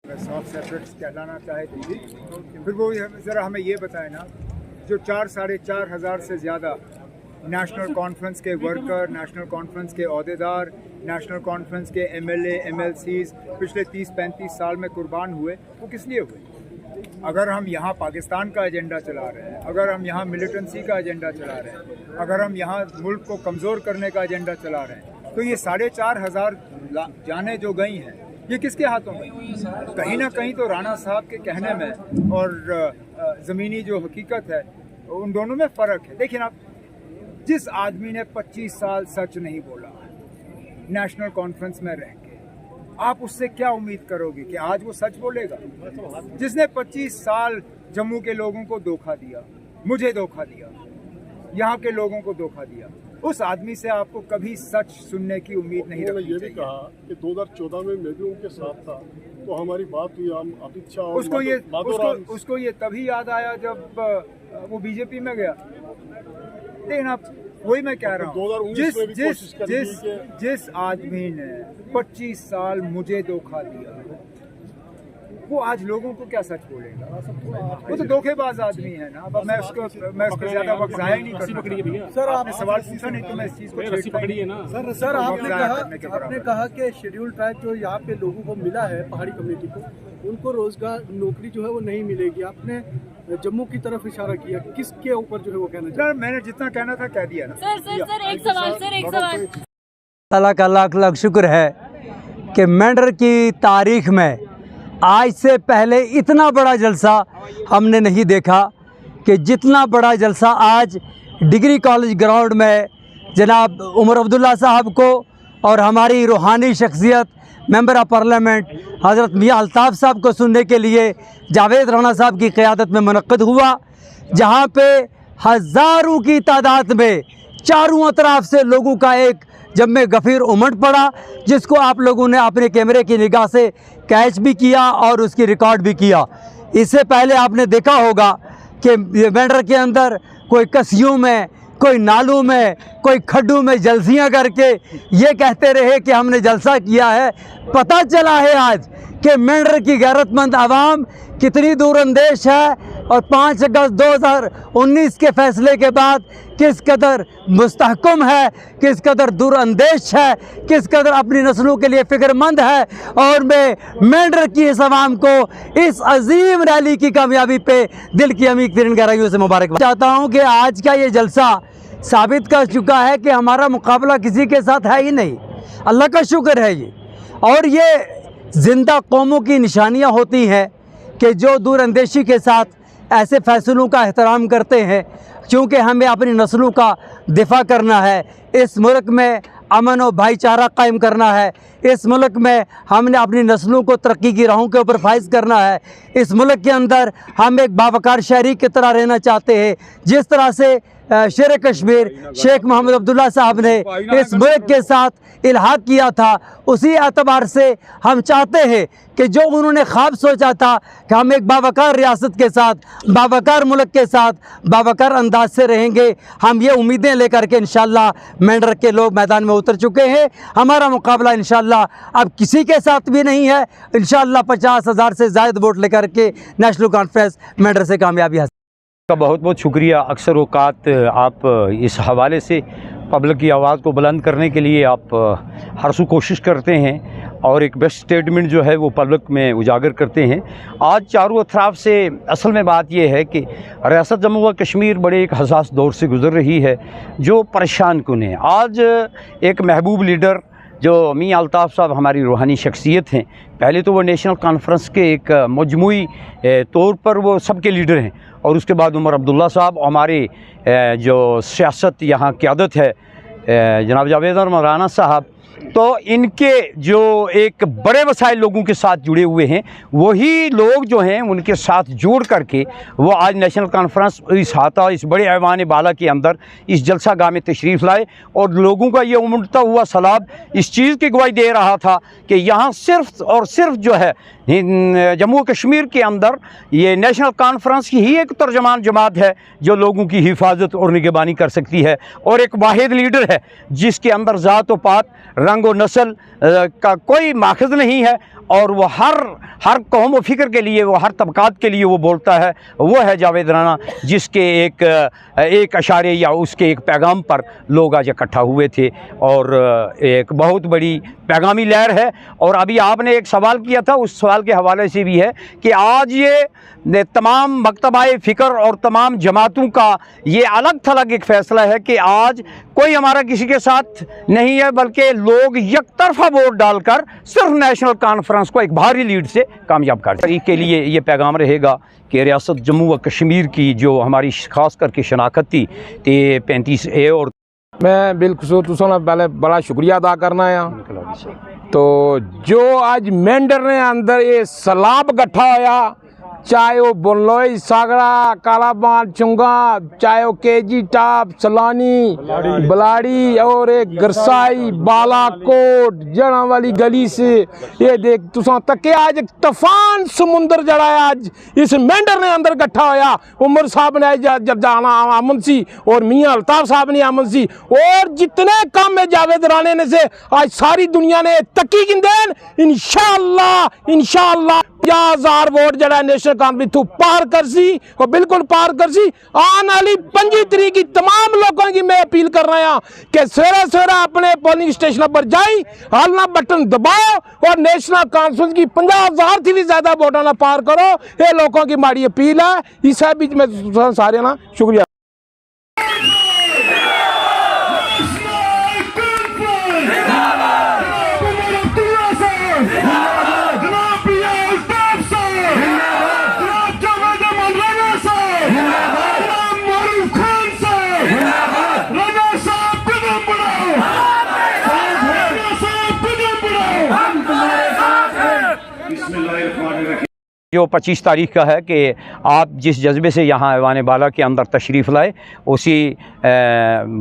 Soft separates कहलाना चाहे तो फिर वो ज़रा हमें ये बताए ना, जो 4,500 से ज़्यादा नेशनल कॉन्फ्रेंस के वर्कर, नेशनल कॉन्फ्रेंस के अहदेदार, नेशनल कॉन्फ्रेंस के MLA MLCs पिछले 30-35 साल में कुर्बान हुए, वो किस लिए हुए? अगर हम यहाँ पाकिस्तान का एजेंडा चला रहे हैं, अगर हम यहाँ मिलिटेंसी का एजेंडा चला रहे हैं, अगर हम यहाँ मुल्क को कमज़ोर करने का एजेंडा चला रहे हैं, तो ये 4,500 जानें जो गई हैं, ये किसके हाथों में? कहीं ना कहीं तो राणा साहब के कहने में और ज़मीनी जो हकीकत है उन दोनों में फ़र्क है। देखिए ना, जिस आदमी ने 25 साल सच नहीं बोला नेशनल कॉन्फ्रेंस में रह के, आप उससे क्या उम्मीद करोगे कि आज वो सच बोलेगा? जिसने 25 साल जम्मू के लोगों को धोखा दिया, मुझे धोखा दिया, यहाँ के लोगों को धोखा दिया, उस आदमी से आपको कभी सच सुनने की उम्मीद नहीं रखनी चाहिए। ये भी कहा कि 2014 में मैं भी उनके साथ था, तो हमारी बात हुई, हम अमित शाह और उसको ये तभी याद आया जब वो बीजेपी में गया। लेकिन आप वही मैं कह रहा हूँ, जिस आदमी ने 25 साल मुझे धोखा दिया, वो आज लोगों को क्या सच बोलेगा? वो तो धोखेबाज आदमी है ना। अब मैं उसको ज्यादा वक्त जाया ही नहीं करना। सर, आपने सवाल पूछा नहीं तो मैं इस चीज को पकड़ी है ना। सर आपने कहा कि शेड्यूल ट्राइब जो यहाँ पे लोगों को मिला है, पहाड़ी कम्युनिटी को, उनको रोजगार नौकरी जो है वो नहीं मिलेगी। आपने जम्मू की तरफ इशारा किया, किसके ऊपर जो है वो कहना चाहिए? मैंने जितना कहना था कह दिया ना। सर एक सवाल अल्लाह का लाख लाख शुक्र है कि मेंढर की तारीख में आज से पहले इतना बड़ा जलसा हमने नहीं देखा कि जितना बड़ा जलसा आज डिग्री कॉलेज ग्राउंड में जनाब उमर अब्दुल्ला साहब को और हमारी रूहानी शख्सियत मेंबर ऑफ पार्लियामेंट हज़रत मियां अल्ताफ़ साहब को सुनने के लिए जावेद राणा साहब की क़यादत में मुनक़्क़द हुआ, जहां पे हज़ारों की तादाद में चारों अतराफ से लोगों का एक जब में गफ़ीर उमड़ पड़ा, जिसको आप लोगों ने अपने कैमरे की निगाह से कैच भी किया और उसकी रिकॉर्ड भी किया। इससे पहले आपने देखा होगा कि मेंढर के अंदर कोई कस्सियों में, कोई नालों में, कोई खड्डों में जलसियाँ करके ये कहते रहे कि हमने जलसा किया है। पता चला है आज कि मेंढर की गैरतमंद आवाम कितनी दूरअंदेश है और 5 अगस्त 2019 के फैसले के बाद किस कदर मुस्तहकम है, किस कदर दूरअंदेश है, किस कदर अपनी नस्लों के लिए फ़िक्रमंद है। और मैं मेंढर की इस आवाम को इस अजीम रैली की कामयाबी पे दिल की अमीर तरीन गहराइयों से मुबारक चाहता हूँ कि आज का ये जलसा साबित कर चुका है कि हमारा मुकाबला किसी के साथ है ही नहीं। अल्लाह का शुक्र है ये, और ये ज़िंदा कौमों की निशानियाँ होती हैं कि जो दूरअंदेशी के साथ ऐसे फ़ैसलों का एहतराम करते हैं, क्योंकि हमें अपनी नस्लों का दिफा करना है, इस मुल्क में अमन और भाईचारा कायम करना है, इस मुल्क में हमने अपनी नस्लों को तरक्की की राहों के ऊपर फाइज करना है। इस मुल्क के अंदर हम एक बावकार शहरी की तरह रहना चाहते हैं। जिस तरह से शेर कश्मीर शेख मोहम्मद अब्दुल्ला साहब ने इस मुल्क के साथ इल्हाक किया था, उसी एतबार से हम चाहते हैं कि जो उन्होंने ख्वाब सोचा था कि हम एक बावकार रियासत के साथ, बावकार मुल्क के साथ बावकार अंदाज से रहेंगे, हम ये उम्मीदें लेकर के इंशाअल्लाह मेंढर के लोग मैदान में उतर चुके हैं। हमारा मुकाबला इंशाअल्लाह अब किसी के साथ भी नहीं है। इंशाअल्लाह 50,000 से ज़ायद वोट लेकर के नेशनल कॉन्फ्रेंस मेंढर से कामयाबी हासिल का बहुत बहुत शुक्रिया। अक्सर औक़ात आप इस हवाले से पब्लिक की आवाज़ को बुलंद करने के लिए आप हर सू कोशिश करते हैं और एक बेस्ट स्टेटमेंट जो है वो पब्लिक में उजागर करते हैं। आज चारों अतराफ से असल में बात यह है कि रियासत जम्मू व कश्मीर बड़े एक हसास दौर से गुज़र रही है जो परेशान कुन है। आज एक महबूब लीडर जो मियां अल्ताफ़ साहब हमारी रूहानी शख्सियत हैं, पहले तो वो नेशनल कॉन्फ्रेंस के एक मजमूई तौर पर वो सबके लीडर हैं, और उसके बाद उमर अब्दुल्ला साहब हमारे जो सियासत यहाँ क़यादत है जनाब जावेद राणा साहब, तो इनके जो एक बड़े वसाइल लोगों के साथ जुड़े हुए हैं, वही लोग जो हैं उनके साथ जोड़ करके वो आज नेशनल कॉन्फ्रेंस इस हाथा इस बड़े ऐवान बाला के अंदर इस जलसा गाह में तशरीफ़ लाए, और लोगों का ये उमड़ता हुआ सैलाब इस चीज़ की गवाही दे रहा था कि यहाँ सिर्फ़ और सिर्फ जो है जम्मू कश्मीर के अंदर ये नेशनल कॉन्फ्रेंस की ही एक तर्जमान जमात है जो लोगों की हिफाजत और निगरानी कर सकती है, और एक वाहिद लीडर है जिसके अंदर ज़ात व पात, रंग व नस्ल, का कोई माखज़ नहीं है, और वो हर कौम व फ़िक्र के लिए, वो हर तबकात के लिए वो बोलता है। वो है जावेद राना, जिसके एक अशारे या उसके एक पैगाम पर लोग आज इकट्ठा हुए थे, और एक बहुत बड़ी पैगामी लहर है। और अभी आपने एक सवाल किया था, उस सवाल के हवाले से भी है कि आज ये तमाम मकतबाए फ़िक्र और तमाम जमातों का ये अलग थलग एक फ़ैसला है कि आज कोई हमारा किसी के साथ नहीं है, बल्कि लोग यकतरफा वोट डालकर सिर्फ नेशनल कॉन्फ्रेंस को एक भारी लीड से कामयाब कर दें। के लिए ये पैगाम रहेगा कि रियासत जम्मू व कश्मीर की जो हमारी ख़ास करके शनाख्त थी 35A, और मैं बिलखसूस तुसां पहले बड़ा शुक्रिया अदा करना है। तो जो आज मेंढर ने अंदर ये सैलाब इकट्ठा होया, चाहे वो बुनलोई सागड़ा कालाबान चुंगा, चाहे वो केजी टाप सलानी बलाड़ी और एक गरसाई बालाकोट जना वाली गली से ये देख तुसा तक आज एक तूफान समुंदर जड़ा है। आज इस मेंढर ने अंदर इकट्ठा होया, उमर साहब ने जब जाना आमन सी और मियाँ अल्ताफ साहब ने आमन सी, और जितने काम में जावेद राणे ने से आज सारी दुनिया ने तकी गिंदेन। इंशाअल्लाह 50,000 वोट जड़ा नेशनल कॉन्फ्रेंस तू पार कर सी, और बिल्कुल पार कर सी। आने वाली 25 तारीख की तमाम लोगों की मैं अपील कर रहा हूँ कि सवेरे सवेरे अपने पोलिंग स्टेशन पर जाई, हलना बटन दबाओ और नेशनल कॉन्फ्रेंस की 50,000 थी भी ज्यादा वोटा ना पार करो। ये लोगों की माड़ी अपील है। इस बीच में सारे ना शुक्रिया। जो 25 तारीख का है कि आप जिस जज्बे से यहाँ ऐवान बाला के अंदर तशरीफ़ लाए, उसी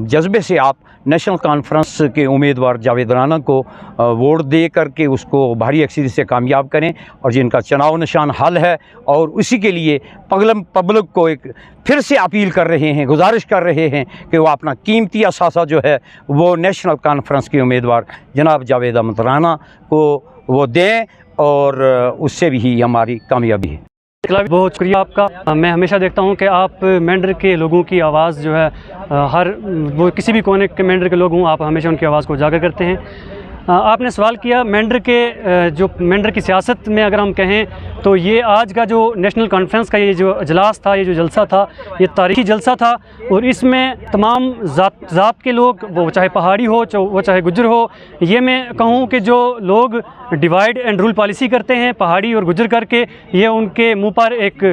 जज्बे से आप नेशनल कॉन्फ्रेंस के उम्मीदवार जावेद राना को वोट दे करके उसको भारी अक्सरियत से कामयाब करें, और जिनका चुनाव निशान हल है। और उसी के लिए पब्लिक को एक फिर से अपील कर रहे हैं, गुजारिश कर रहे हैं कि वो अपना कीमती असासा जो है वो नेशनल कॉन्फ्रेंस के उम्मीदवार जनाब जावेद अहमद राना को वो दें, और उससे भी हमारी कामयाबी है। बहुत शुक्रिया आपका। मैं हमेशा देखता हूं कि आप मेंढर के लोगों की आवाज़ जो है वो किसी भी कोने के मेंढर के लोग हों, आप हमेशा उनकी आवाज़ को उजागर करते हैं। आपने सवाल किया मेंढर के जो मेंढर की सियासत में अगर हम कहें तो ये आज का जो नेशनल कॉन्फ्रेंस का ये जो इजलास था, ये जो जलसा था, ये तारीखी जलसा था, और इसमें तमाम ज़ात के लोग, वो चाहे पहाड़ी हो वो चाहे गुज्जर हो, ये मैं कहूँ कि जो लोग डिवाइड एंड रूल पॉलिसी करते हैं पहाड़ी और गुज्जर करके, ये उनके मुंह पर एक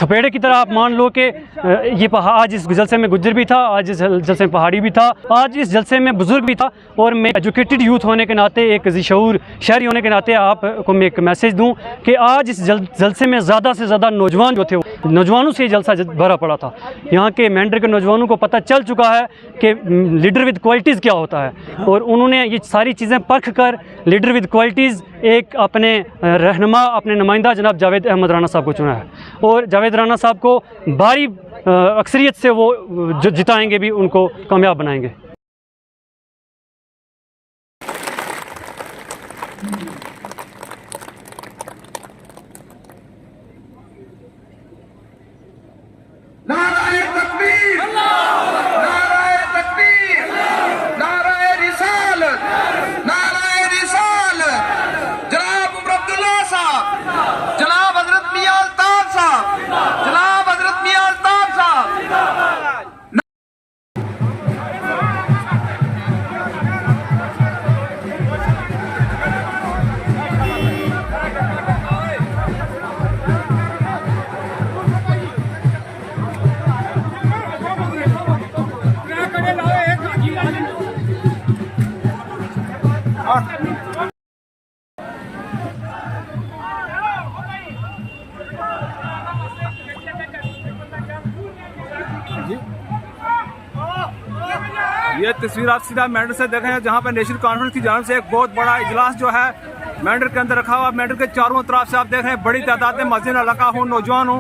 थपेड़े की तरह आप मान लो कि ये आज इस जलसे में गुज्जर भी था, आज इस जलसे में पहाड़ी भी था, आज इस जलसे में बुज़ुर्ग भी था। और मैं एजुकेटेड यूथ होने के नाते, एक ज़िशऊर शहरी होने के नाते आपको मैं एक मैसेज दूं कि आज इस जलसे में ज़्यादा से ज़्यादा नौजवान जो थे, नौजवानों से ये जलसा भरा पड़ा था। यहाँ के मेंढर के नौजवानों को पता चल चुका है कि लीडर विद क्वालिटीज़ क्या होता है, और उन्होंने ये सारी चीज़ें परख कर लीडर विद क्वालिटीज़ एक अपने रहनुमा, अपने नुमाइंदा जनाब जावेद अहमद राना साहब को चुना है, और जावेद राना साहब को भारी अक्सरियत से वो जिताएंगे भी, उनको कामयाब बनाएंगे। नाराए तकबीर, नाराए तकबीर, नाराए रिसालत, नाराए रिसालत। जनाब उमर अब्दुल्ला साहब, जनाब हजरत मियां अल्ताफ साहब, जनाब हजरत मियां अल्ताफ साहब। ये तस्वीर आप सीधा मेंढर से देख रहे हैं, जहाँ पर नेशनल कॉन्फ्रेंस की जानिब से एक बहुत बड़ा इजलास जो है मेंढर के अंदर रखा हुआ। मेंढर के चारों तरफ से आप देख रहे हैं बड़ी तादाद में मस्जिद इलाका हो, नौजवान हो,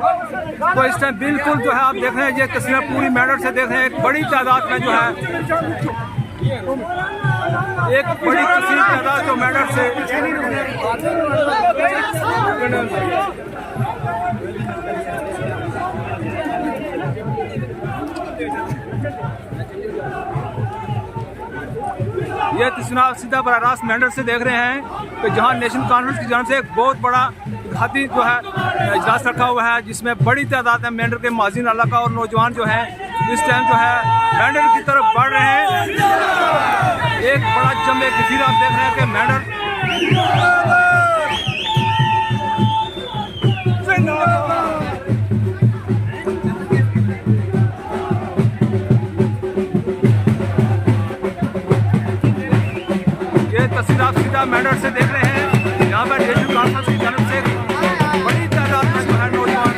तो इस टाइम बिल्कुल जो है आप देख रहे हैं ये तस्वीरें पूरी मेंढर से देख रहे हैं, एक बड़ी तादाद में जो है एक बड़ी कसीर तादाद जो मेंढर से ये तस्वीर सीधा बराह रास्त मेंढर से देख रहे हैं कि जहां नेशनल कॉन्फ्रेंस की जानब से एक बहुत बड़ा हाथी जो है इजलास रखा हुआ है, जिसमें बड़ी तादाद में मेंढर के माजीन इलाका और नौजवान जो हैं इस टाइम जो है मेंढर की तरफ बढ़ रहे हैं। एक बड़ा जमे कसीर आप देख रहे हैं कि मेंढर तस्वीर आप सीधा मेंढर से देख रहे हैं, यहाँ पर नेशनल कॉन्फ्रेंस की जानब से बड़ी तादाद में जो है नौजवान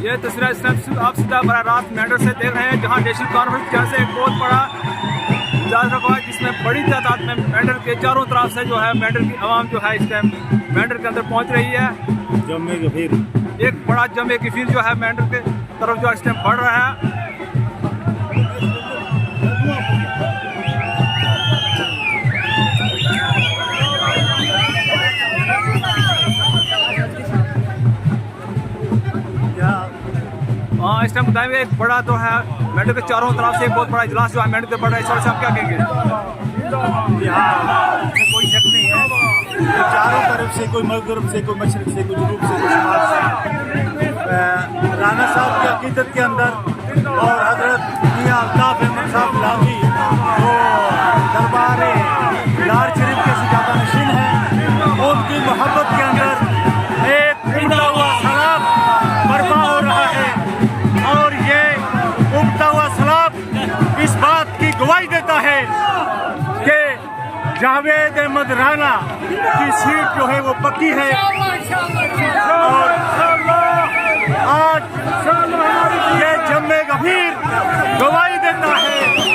ये तस्वीर आप सीधा बराह रास्त मेंढर से देख रहे हैं, जहां नेशनल कॉन्फ्रेंस की से एक बहुत बड़ा इजलास रखा है, जिसमें बड़ी तादाद में मेंढर के चारों तरफ से जो है मेंढर की आवाम जो है इस टाइम मेंढर के अंदर पहुंच रही है। जमे गफीर एक बड़ा जमे गफीर जो है मेंढर के तरफ जो इस टाइम बढ़ रहा है। हाँ, इस टाइम बताएंगे एक बड़ा तो है मेंढर के चारों तरफ से एक बहुत बड़ा इजलास जो है मेंढर के बढ़ रहा है। इस आप क्या कहेंगे? कोई शक नहीं है, चारों तरफ से कोई मगरब से, कोई मशरक से, कोई जनूब से, कोई शुमाल से राना साहब की अकीदत के अंदर और हजरत मियां अल्ताफ अहमद साहब लागी वो दरबार लार शरीफ के सजादा नशीन है, उनकी मोहब्बत के अंदर एक उमड़ा हुआ सलाब बर्पा हो रहा है। और ये उमड़ा हुआ सलाब इस बात की गवाही देता है कि जावेद अहमद राना की सीट जो है वो पक्की है। और आज ये जम्मे गफीर गवाही देता है